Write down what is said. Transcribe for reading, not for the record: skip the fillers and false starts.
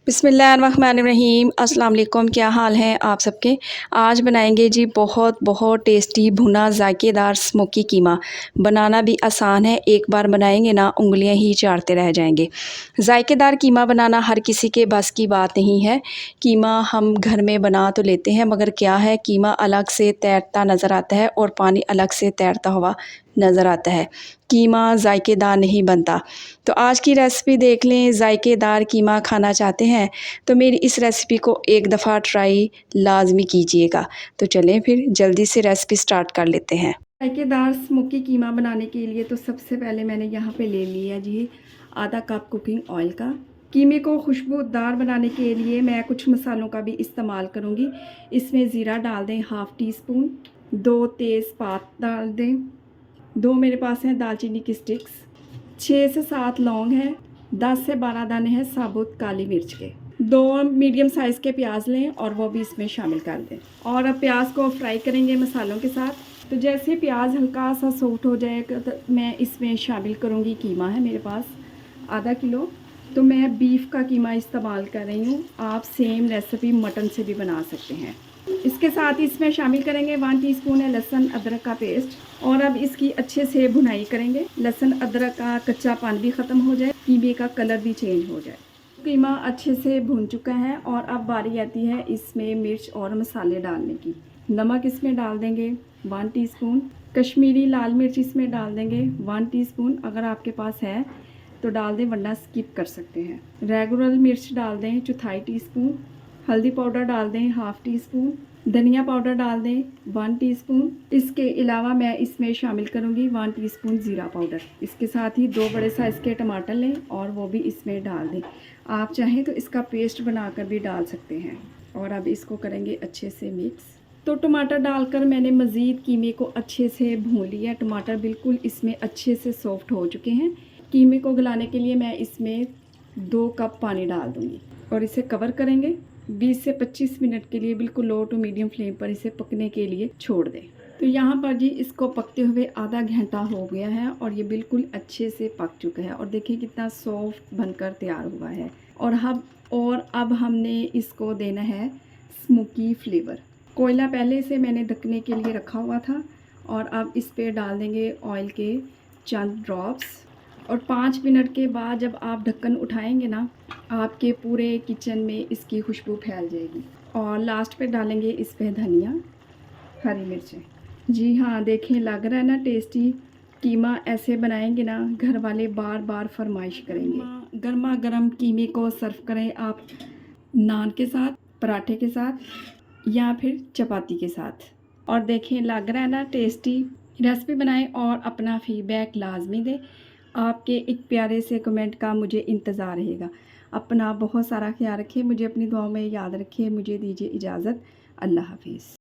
बिस्मिल्लाहिर्रहमानिर्रहीम। अस्सलाम वालेकुम। क्या हाल है आप सबके। आज बनाएंगे जी बहुत बहुत टेस्टी भुना जायकेदार स्मोकी कीमा। बनाना भी आसान है, एक बार बनाएंगे ना उंगलियां ही चाटते रह जाएंगे। जायकेदार कीमा बनाना हर किसी के बस की बात नहीं है। कीमा हम घर में बना तो लेते हैं, मगर क्या है, कीमा अलग से तैरता नज़र आता है और पानी अलग से तैरता हुआ नज़र आता है। कीमा जायकेदार नहीं बनता। तो आज की रेसिपी देख लें। जायकेदार कीमा खाना चाहते हैं तो मेरी इस रेसिपी को एक दफ़ा ट्राई लाजमी कीजिएगा। तो चलें फिर जल्दी से रेसिपी स्टार्ट कर लेते हैं। जायकेदार स्मोकी कीमा बनाने के लिए तो सबसे पहले मैंने यहाँ पे ले लिया जी आधा कप कुकिंग ऑयल का। कीमे को खुशबूदार बनाने के लिए मैं कुछ मसालों का भी इस्तेमाल करूँगी। इसमें ज़ीरा डाल दें हाफ़ टी स्पून, 2 तेज़पात डाल दें, 2 मेरे पास हैं दालचीनी की स्टिक्स, 6 से 7 लौंग हैं, 10 से 12 दाने हैं साबुत काली मिर्च के। 2 मीडियम साइज़ के प्याज लें और वो भी इसमें शामिल कर दें। और अब प्याज को फ्राई करेंगे मसालों के साथ। तो जैसे प्याज हल्का सा सॉफ्ट हो जाएगा तो मैं इसमें शामिल करूँगी कीमा है मेरे पास आधा किलो। तो मैं बीफ का कीमा इस्तेमाल कर रही हूँ। आप सेम रेसिपी मटन से भी बना सकते हैं। इसके साथ ही इसमें शामिल करेंगे 1 टीस्पून है लहसुन अदरक का पेस्ट। और अब इसकी अच्छे से भुनाई करेंगे। लहसुन अदरक का कच्चापन भी ख़त्म हो जाए, कीमे का कलर भी चेंज हो जाए। कीमा अच्छे से भुन चुका है और अब बारी आती है इसमें मिर्च और मसाले डालने की। नमक इसमें डाल देंगे 1 टीस्पून, कश्मीरी लाल मिर्च इसमें डाल देंगे 1 टीस्पून। अगर आपके पास है तो डाल दें, वरना स्किप कर सकते हैं। रेगुलर मिर्च डाल दें 1/4 टीस्पून, हल्दी पाउडर डाल दें हाफ़ टी स्पून, धनिया पाउडर डाल दें 1 टीस्पून। इसके अलावा मैं इसमें शामिल करूंगी 1 टीस्पून ज़ीरा पाउडर। इसके साथ ही 2 बड़े साइज़ के टमाटर लें और वो भी इसमें डाल दें। आप चाहें तो इसका पेस्ट बनाकर भी डाल सकते हैं। और अब इसको करेंगे अच्छे से मिक्स। तो टमाटर डालकर मैंने मज़ीद कीमे को अच्छे से भून लिया। टमाटर बिल्कुल इसमें अच्छे से सॉफ्ट हो चुके हैं। कीमे को गलाने के लिए मैं इसमें 2 कप पानी डाल दूँगी और इसे कवर करेंगे। 20 से 25 मिनट के लिए बिल्कुल लो टू मीडियम फ्लेम पर इसे पकने के लिए छोड़ दें। तो यहाँ पर जी इसको पकते हुए आधा घंटा हो गया है और ये बिल्कुल अच्छे से पक चुका है। और देखिए कितना सॉफ्ट बनकर तैयार हुआ है। और अब हमने इसको देना है स्मोकी फ्लेवर। कोयला पहले से मैंने ढकने के लिए रखा हुआ था और अब इस पर डाल देंगे ऑयल के चंद ड्रॉप्स। और 5 मिनट के बाद जब आप ढक्कन उठाएंगे ना, आपके पूरे किचन में इसकी खुशबू फैल जाएगी। और लास्ट पे डालेंगे इस पे धनिया, हरी मिर्चें। जी हाँ, देखें लग रहा है ना टेस्टी। कीमा ऐसे बनाएंगे ना घर वाले बार बार फरमाइश करेंगे। गर्मा गर्म कीमे को सर्व करें आप नान के साथ, पराठे के साथ या फिर चपाती के साथ। और देखें लग रहा है ना टेस्टी। रेसिपी बनाएं और अपना फीडबैक लाजमी दें। आपके एक प्यारे से कमेंट का मुझे इंतज़ार रहेगा। अपना बहुत सारा ख्याल रखिए, मुझे अपनी दुआओं में याद रखिए। मुझे दीजिए इजाज़त। अल्लाह हाफिज़।